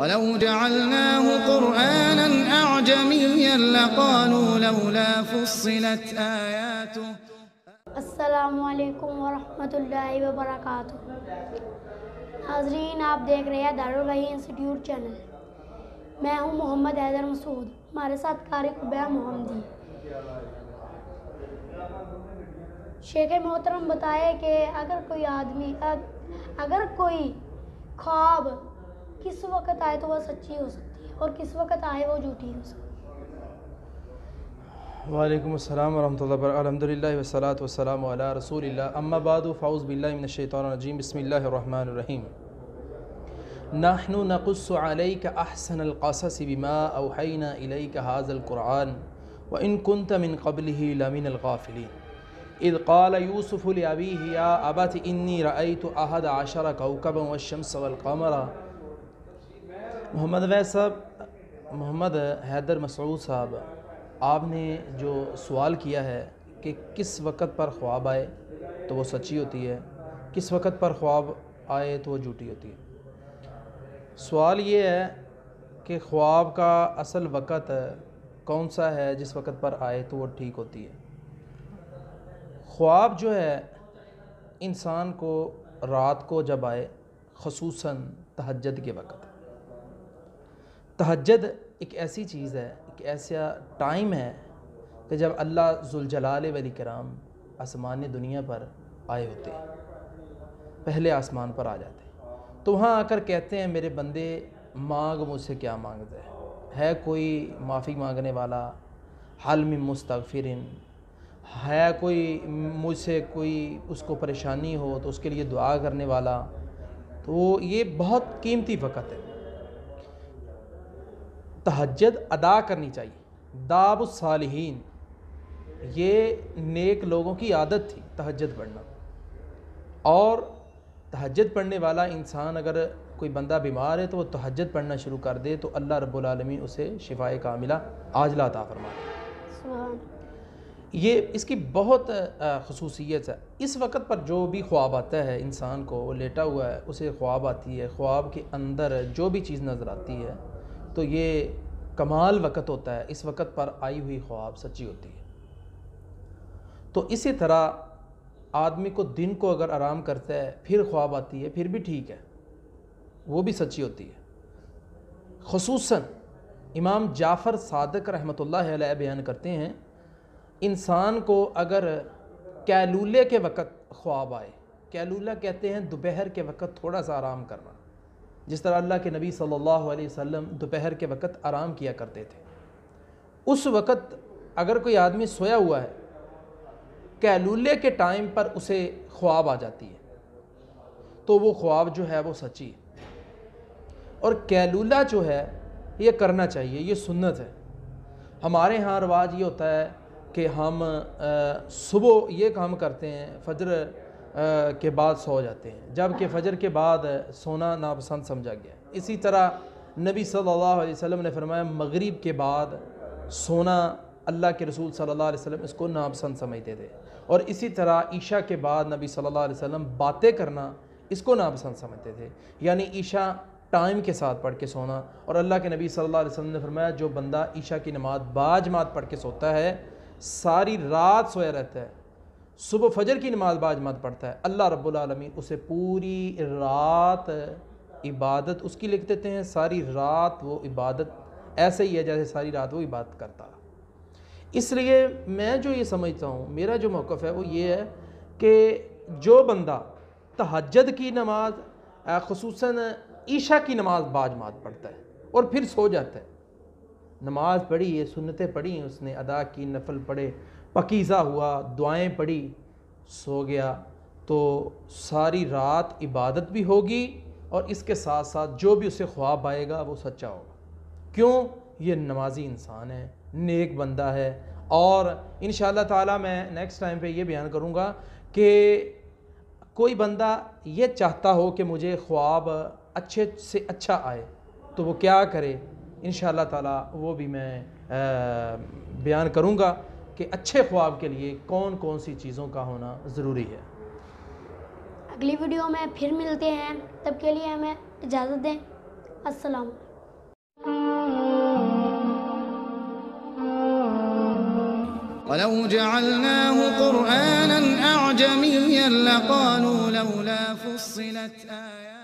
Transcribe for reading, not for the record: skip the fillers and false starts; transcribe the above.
ولو جعلناه قرآنا أعجميا لقالوا لولا فصلت آياته. السلام علیکم ورحمۃ اللہ وبرکاتہ۔ ناظرین، آپ دیکھ رہے ہیں دارالوحی انسٹیٹیوٹ چینل۔ میں ہوں محمد حیدر مسعود، ہمارے ساتھ قاری قبیہ محمدی۔ شیخ محترم بتائے کہ اگر کوئی خواب کس وقت آئے تو وہ سچی ہو سکتی ہے اور کس وقت آئے وہ جھوٹی ہو سکتی ہے۔ وعلیکم السلام ورحمۃ اللہ وبرکاتہ۔ الحمدللہ والصلاۃ والسلام علی رسول اللہ، اما بعد فاعوذ باللہ من الشیطان الرجیم، بسم اللہ الرحمن الرحیم۔ نحن نقص علیک احسن القصص بما اوحینا الیک ھذا القرآن وان کنت من قبلہ لمن الغافلین اذ قال یوسف لابیہ یا ابت انی رأیت احد عشر کوکبا والشمس والقمر۔ محمد حیدر مسعود صاحب، آپ نے جو سوال کیا ہے کہ کس وقت پر خواب آئے تو وہ سچی ہوتی ہے، کس وقت پر خواب آئے تو وہ جھوٹی ہوتی ہے۔ سوال یہ ہے کہ خواب کا اصل وقت کون سا ہے جس وقت پر آئے تو وہ ٹھیک ہوتی ہے۔ خواب جو ہے انسان کو رات کو جب آئے، خصوصاً تہجد کے وقت۔ تہجد ایک ایسی چیز ہے، ایک ایسا ٹائم ہے کہ جب اللہ ذوالجلال والاکرام آسمان دنیا پر آئے ہوتے ہیں، پہلے آسمان پر آ جاتے ہیں، تو وہاں آ کر کہتے ہیں میرے بندے مانگ مجھ سے کیا مانگتے ہے کوئی معافی مانگنے والا، حل من مستغفرین، ہے کوئی مجھ سے کوئی اس کو پریشانی ہو تو اس کے لیے دعا کرنے والا۔ تو یہ بہت قیمتی وقت ہے، تہجد ادا کرنی چاہیے۔ داب الصالحین، یہ نیک لوگوں کی عادت تھی تہجد پڑھنا، اور تہجد پڑھنے والا انسان اگر کوئی بندہ بیمار ہے تو وہ تہجد پڑھنا شروع کر دے تو اللہ رب العالمین اسے شفائے کاملہ عاجلہ عطا فرمائے۔ یہ اس کی بہت خصوصیت ہے۔ اس وقت پر جو بھی خواب آتا ہے انسان کو، وہ لیٹا ہوا ہے، اسے خواب آتی ہے، خواب کے اندر جو بھی چیز نظر آتی ہے تو یہ کمال وقت ہوتا ہے، اس وقت پر آئی ہوئی خواب سچی ہوتی ہے۔ تو اسی طرح آدمی کو دن کو اگر آرام کرتا ہے پھر خواب آتی ہے پھر بھی ٹھیک ہے، وہ بھی سچی ہوتی ہے۔ خصوصاً امام جعفر صادق رحمۃ اللہ علیہ بیان کرتے ہیں، انسان کو اگر کیلولے کے وقت خواب آئے، کیلولہ کہتے ہیں دوپہر کے وقت تھوڑا سا آرام کرنا، جس طرح اللہ کے نبی صلی اللہ علیہ وسلم دوپہر کے وقت آرام کیا کرتے تھے، اس وقت اگر کوئی آدمی سویا ہوا ہے، کیلولے کے ٹائم پر اسے خواب آ جاتی ہے تو وہ خواب جو ہے وہ سچی ہے۔ اور کیلولہ جو ہے یہ کرنا چاہیے، یہ سنت ہے۔ ہمارے ہاں رواج یہ ہوتا ہے کہ ہم صبح یہ کام کرتے ہیں، فجر کے بعد سو جاتے ہیں، جبکہ فجر کے بعد سونا ناپسند سمجھا گیا ہے۔ اسی طرح نبی صلی اللہ علیہ وسلم نے فرمایا مغرب کے بعد سونا، اللہ کے رسول صلی اللہ علیہ وسلم اس کو ناپسند سمجھتے تھے، اور اسی طرح عشاء کے بعد نبی صلی اللہ علیہ وسلم باتیں کرنا اس کو ناپسند سمجھتے تھے، یعنی عشاء ٹائم کے ساتھ پڑھ کے سونا۔ اور اللہ کے نبی صلی اللہ علیہ وسلم نے فرمایا جو بندہ عشاء کی نماز باجماعت پڑھ کے سوتا ہے ساری رات سویا رہتا ہے، صبح فجر کی نماز باجماعت پڑھتا ہے، اللہ رب العالمین اسے پوری رات عبادت اس کی لکھ دیتے ہیں، ساری رات وہ عبادت ایسے ہی ہے جیسے ساری رات وہ عبادت کرتا رہا۔ اس لیے میں جو یہ سمجھتا ہوں، میرا جو موقف ہے وہ یہ ہے کہ جو بندہ تہجد کی نماز خصوصاً عشاء کی نماز باجماعت پڑھتا ہے اور پھر سو جاتا ہے، نماز پڑھی ہے، سنتیں پڑھی ہیں، اس نے ادا کی، نفل پڑھے، پاکیزہ ہوا، دعائیں پڑھی، سو گیا، تو ساری رات عبادت بھی ہوگی اور اس کے ساتھ ساتھ جو بھی اسے خواب آئے گا وہ سچا ہوگا۔ کیوں؟ یہ نمازی انسان ہے، نیک بندہ ہے۔ اور انشاءاللہ تعالی میں نیکسٹ ٹائم پہ یہ بیان کروں گا کہ کوئی بندہ یہ چاہتا ہو کہ مجھے خواب اچھے سے اچھا آئے تو وہ کیا کرے، انشاءاللہ تعالی وہ بھی میں بیان کروں گا کہ اچھے خواب کے لیے کون کون سی چیزوں کا ہونا ضروری ہے۔ اگلی ویڈیو میں پھر ملتے ہیں، تب کے لیے ہمیں اجازت دیں۔ السلام علیکم۔ ولو جعلناه قرآنا أعجميا لقالوا لولا فصلت آياته